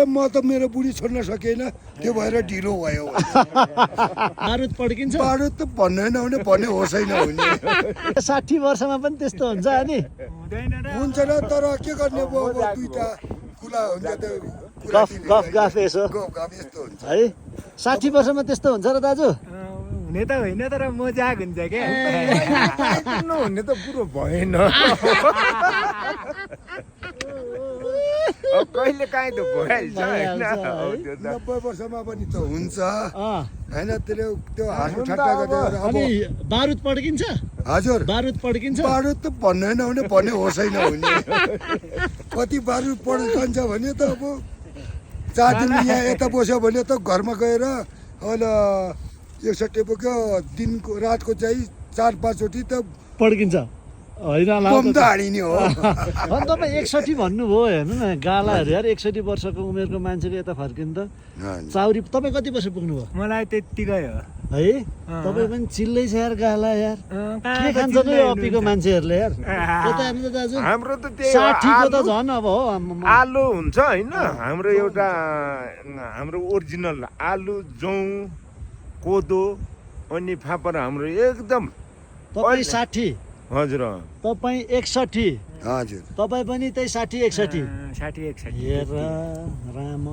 म त मेरो बुढी छोड्न सकेन त्यो भएर ढिलो भयो बारुद पड्किन्छ बारुद त भन्नै नहुने भन्ने होसै नहुने 60 वर्षमा पनि त्यस्तो हुन्छ अनि हुन्छ र तर के गर्ने अब दुईटा कुरा हुन्छ त गफ यसो गफ यस्तो हुन्छ है 60 वर्षमा त्यस्तो हुन्छ र दाजु हुने त होइन तर मजाक हुन्छ क्या नहुने त कुरो भएन कहिले काहीँ त भइहाल्छ होइन 90 वर्षमा पनि त हुन्छ होइन त्यो हाँसो ठट्टा गरेर अब बारुद पड्किन्छ हजुर बारुद पड्किन्छ बारुद त भन्नै नहुने भन्ने होसै नहुने कति बारुद पड्कन्छ भने त अब 4 दिन यहाँ यता बस्यो भने त घरमा गएर अहिले 61 पुग्यो दिनको रातको चाहिँ 4-5 चोटि त पड्किन्छ होइन बम त हानिने हो अनि तपाईँ 61 भन्नुभयो हेर्नु न गालाहरू यार 61 वर्षको उमेरको मान्छेले यता फर्किनु त चाउरी तपाईँ कति वर्ष पुग्नुभयो मलाई त्यत्तिकै हो है तपाईँ पनि चिल्लै छ यार गाला यार के खान्छ नि अप्पीको मान्छेहरूले यार त्यता हेर्नु त दाजु हाम्रो त त्यही 60 को त झन् अब हो आलु हुन्छ होइन हाम्रो एउटा हाम्रो ओरिजिनल आलु जौँ कोदो अनि फापर हाम्रो एकदम तपाईँ 60 हजुर तपाईँ 61 हजुर तपाईँ पनि त्यही 60 61 60 61 हेर राम